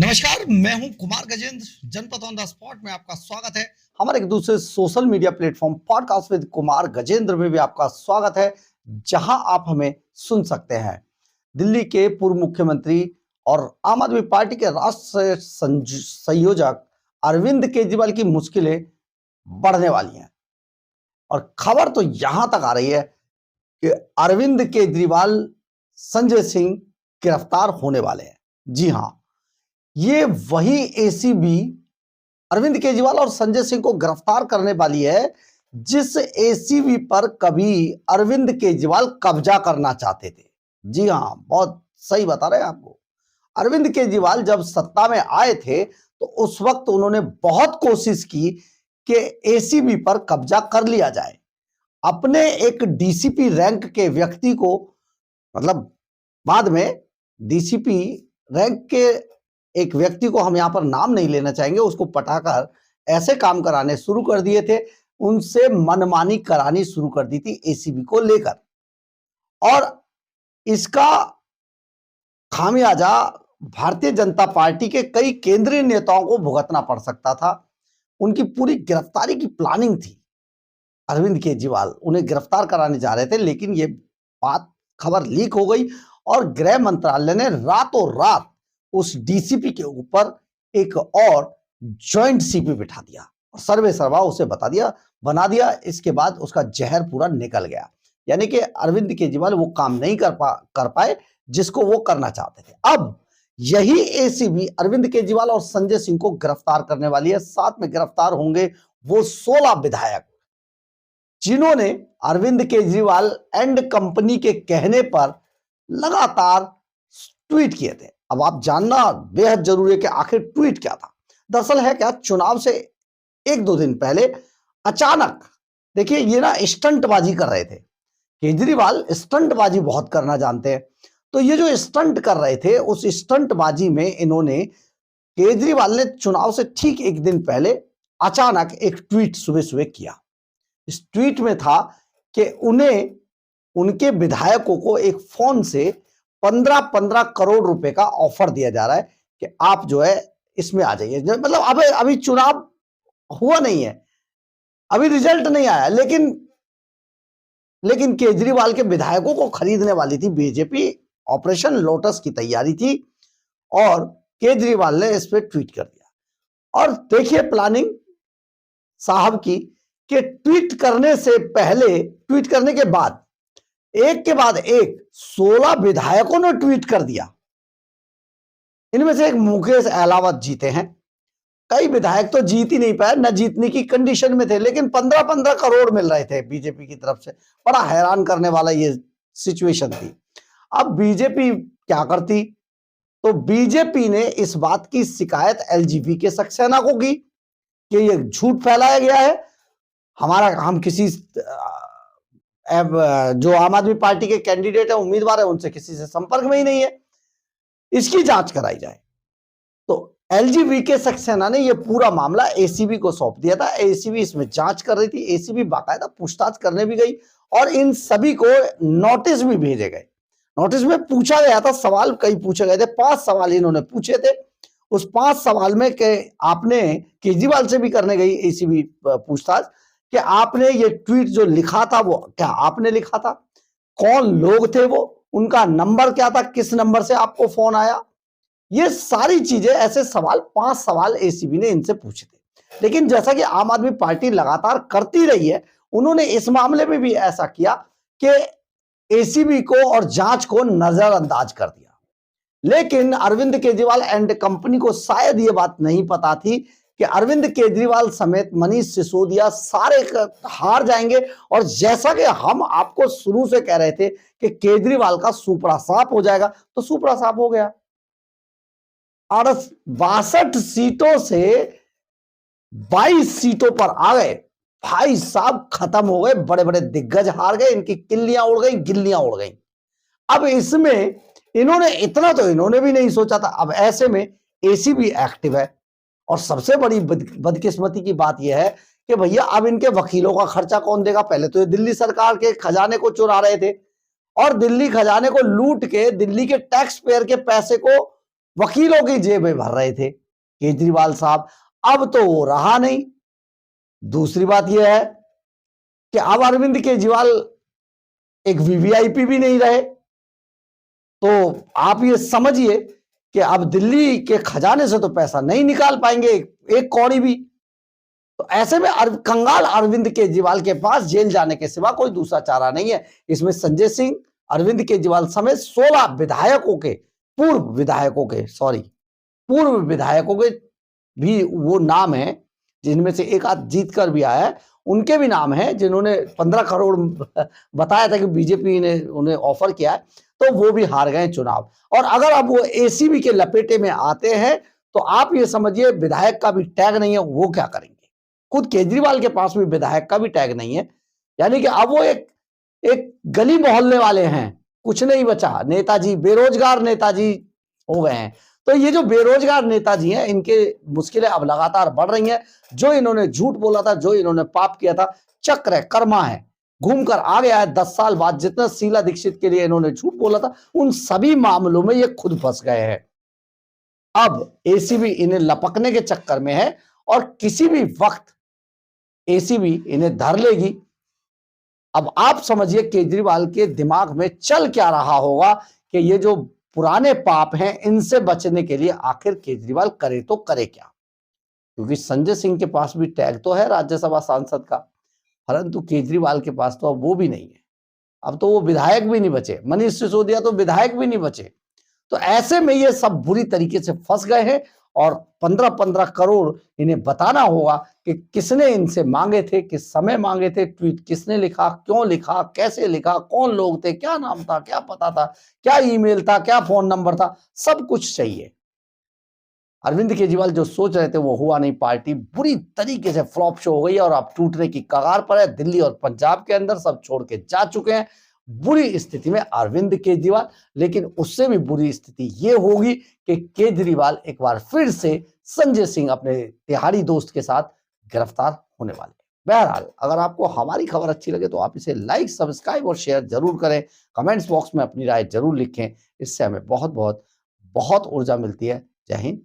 नमस्कार, मैं हूं कुमार गजेंद्र। जनपद ऑन द स्पॉट में आपका स्वागत है। हमारे एक दूसरे social media platform podcast with Kumar Gajendra में भी आपका स्वागत है, जहां आप हमें सुन सकते हैं। दिल्ली के पूर्व मुख्यमंत्री और आम आदमी पार्टी के राष्ट्रीय संयोजक अरविंद केजरीवाल की मुश्किलें बढ़ने वाली हैं और खबर तो यहां तक आ रही है कि अरविंद केजरीवाल संजय सिंह गिरफ्तार होने वाले हैं। जी हां, ये वही एसीबी अरविंद केजरीवाल और संजय सिंह को गिरफ्तार करने वाली है जिस एसीबी पर कभी अरविंद केजरीवाल कब्जा करना चाहते थे। जी हां, बहुत सही बता रहे हैं आपको। अरविंद केजरीवाल जब सत्ता में आए थे तो उस वक्त उन्होंने बहुत कोशिश की कि एसीबी पर कब्जा कर लिया जाए। अपने एक डीसीपी रैंक के व्यक्ति को, मतलब बाद में डीसीपी रैंक के एक व्यक्ति को, हम यहां पर नाम नहीं लेना चाहेंगे, उसको पटाकर ऐसे काम कराने शुरू कर दिए थे, उनसे मनमानी करानी शुरू कर दी थी एसीबी को लेकर। और इसका खामियाजा भारतीय जनता पार्टी के कई केंद्रीय नेताओं को भुगतना पड़ सकता था। उनकी पूरी गिरफ्तारी की प्लानिंग थी। अरविंद केजरीवाल उन्हें गिरफ्तार कराने जा रहे थे, लेकिन ये बात खबर लीक हो गई और गृह मंत्रालय ने रातों रात उस डीसीपी के ऊपर एक और जॉइंट सीपी बिठा दिया और सर्वे सर्वा उसे बना दिया। इसके बाद उसका जहर पूरा निकल गया, यानी कि अरविंद केजरीवाल वो काम नहीं कर पाए जिसको वो करना चाहते थे। अब यही एसीबी अरविंद केजरीवाल और संजय सिंह को गिरफ्तार करने वाली है। साथ में गिरफ्तार होंगे वो 16 विधायक जिन्होंने अरविंद केजरीवाल एंड कंपनी के कहने पर लगातार ट्वीट किए थे। अब आप जानना बेहद जरूरी है कि आखिर ट्वीट क्या था। दरअसल है क्या, चुनाव से एक दो दिन पहले अचानक, देखिए ये ना स्टंटबाजी कर रहे थे। केजरीवाल स्टंटबाजी बहुत करना जानते हैं, तो ये जो स्टंट कर रहे थे उस स्टंटबाजी में इन्होंने, केजरीवाल ने चुनाव से ठीक एक दिन पहले अचानक एक ट्वीट सुबह सुबह किया। इस ट्वीट में था कि उन्हें, उनके विधायकों को एक फोन से 15-15 करोड़ रुपए का ऑफर दिया जा रहा है कि आप जो है इसमें आ जाइए। मतलब अभी चुनाव हुआ नहीं है, अभी रिजल्ट नहीं आया, लेकिन केजरीवाल के विधायकों को खरीदने वाली थी बीजेपी। ऑपरेशन लोटस की तैयारी थी और केजरीवाल ने इस पर ट्वीट कर दिया। और देखिए प्लानिंग साहब की, कि ट्वीट करने से पहले, ट्वीट करने के बाद एक के बाद एक 16 विधायकों ने ट्वीट कर दिया। इनमें से एक मुकेश अहलावत जीते हैं। कई विधायक तो जीत ही नहीं पाए, न जीतने की कंडीशन में थे, लेकिन 15-15 करोड़ मिल रहे थे बीजेपी की तरफ से। बड़ा हैरान करने वाला ये सिचुएशन थी। अब बीजेपी क्या करती, तो बीजेपी ने इस बात की शिकायत एलजीबी के सक्सेना को की कि ये झूठ फैलाया गया है, हम किसी जो आम आदमी पार्टी के कैंडिडेट है, उम्मीदवार है, उनसे किसी से संपर्क में ही नहीं है, इसकी जांच कराई जाए। तो एलजीबी के सक्सेना ने यह पूरा मामला एसीबी को सौंप दिया था। एसीबी इसमें जांच कर रही थी। एसीबी बाकायदा पूछताछ करने भी गई और इन सभी को नोटिस भी भेजे गए। नोटिस में पूछा गया था, सवाल कई पूछे गए थे, 5 सवाल इन्होंने पूछे थे। उस 5 सवाल में आपने केजरीवाल से भी करने गई एसीबी पूछताछ कि आपने ये ट्वीट जो लिखा था वो क्या आपने लिखा था, कौन लोग थे वो, उनका नंबर क्या था, किस नंबर से आपको फोन आया, ये सारी चीजें, ऐसे सवाल 5 सवाल एसीबी ने इनसे पूछे थे। लेकिन जैसा कि आम आदमी पार्टी लगातार करती रही है, उन्होंने इस मामले में भी ऐसा किया कि एसीबी को और जांच को नजरअंदाज कर दिया। लेकिन अरविंद केजरीवाल एंड कंपनी को शायद ये बात नहीं पता थी कि अरविंद केजरीवाल समेत मनीष सिसोदिया सारे हार जाएंगे। और जैसा कि हम आपको शुरू से कह रहे थे कि केजरीवाल का सुपड़ा साफ हो जाएगा, तो सुपड़ा साफ हो गया। 62 सीटों से 22 सीटों पर आ गए। भाई साहब खत्म हो गए, बड़े बड़े दिग्गज हार गए, इनकी किल्लियां उड़ गई, गिल्लियां उड़ गई। अब इसमें इन्होंने इतना तो इन्होंने भी नहीं सोचा था। अब ऐसे में एसीबी एक्टिव है और सबसे बड़ी बदकिस्मती की बात यह है कि भैया अब इनके वकीलों का खर्चा कौन देगा। पहले तो ये दिल्ली सरकार के खजाने को चुरा रहे थे और दिल्ली खजाने को लूट के दिल्ली के टैक्स पेयर के पैसे को वकीलों की जेबें भर रहे थे केजरीवाल साहब। अब तो वो रहा नहीं। दूसरी बात यह है कि अब अरविंद केजरीवाल एक वीवीआईपी भी नहीं रहे। तो आप ये समझिए कि अब दिल्ली के खजाने से तो पैसा नहीं निकाल पाएंगे एक कौड़ी भी। तो ऐसे में कंगाल अरविंद केजरीवाल के पास जेल जाने के सिवा कोई दूसरा चारा नहीं है। इसमें संजय सिंह, अरविंद केजरीवाल समेत 16 विधायकों के, पूर्व विधायकों के भी वो नाम है, जिनमें से एक आध जीत कर भी आया है। उनके भी नाम है जिन्होंने 15 करोड़ बताया था कि बीजेपी ने उन्हें ऑफर किया है, तो वो भी हार गए चुनाव। और अगर अब वो एसीबी के लपेटे में आते हैं तो आप ये समझिए विधायक का भी टैग नहीं है, वो क्या करेंगे। खुद केजरीवाल के पास भी विधायक का भी टैग नहीं है। यानी कि अब वो एक गली मोहल्ले वाले हैं, कुछ नहीं बचा। नेताजी, बेरोजगार नेताजी हो गए हैं। तो ये जो बेरोजगार नेताजी हैं, इनके मुश्किलें अब लगातार बढ़ रही हैं। जो इन्होंने झूठ बोला था, जो इन्होंने पाप किया था, चक्र है, कर्मा है, घूमकर आ गया है। 10 साल बाद जितना शीला दीक्षित के लिए इन्होंने झूठ बोला था, उन सभी मामलों में ये खुद फंस गए हैं। अब एसीबी इन्हें लपकने के चक्कर में है और किसी भी वक्त एसीबी इन्हें धर लेगी। अब आप समझिए केजरीवाल के दिमाग में चल क्या रहा होगा कि ये जो पुराने पाप हैं, इनसे बचने के लिए आखिर केजरीवाल करे तो करे क्या। क्योंकि संजय सिंह के पास भी टैग तो है राज्यसभा सांसद का, परंतु केजरीवाल के पास तो अब वो भी नहीं है। अब तो वो विधायक भी नहीं बचे, मनीष सिसोदिया तो विधायक भी नहीं बचे। तो ऐसे में ये सब बुरी तरीके से फंस गए हैं और 15-15 करोड़ इन्हें बताना होगा कि किसने इनसे मांगे थे, किस समय मांगे थे, ट्वीट किसने लिखा, क्यों लिखा, कैसे लिखा, कौन लोग थे, क्या नाम था, क्या पता था, क्या ईमेल था, क्या फोन नंबर था, सब कुछ चाहिए। अरविंद केजरीवाल जो सोच रहे थे वो हुआ नहीं। पार्टी बुरी तरीके से फ्लॉप शो हो गई है और अब टूटने की कगार पर है। दिल्ली और पंजाब के अंदर सब छोड़ के जा चुके हैं। बुरी स्थिति में अरविंद केजरीवाल, लेकिन उससे भी बुरी स्थिति ये होगी कि केजरीवाल एक बार फिर से संजय सिंह अपने तिहाड़ी दोस्त के साथ गिरफ्तार होने वाले हैं। बहरहाल, अगर आपको हमारी खबर अच्छी लगे तो आप इसे लाइक, सब्सक्राइब और शेयर जरूर करें। कमेंट्स बॉक्स में अपनी राय जरूर लिखें। इससे हमें बहुत बहुत बहुत ऊर्जा मिलती है। जय हिंद।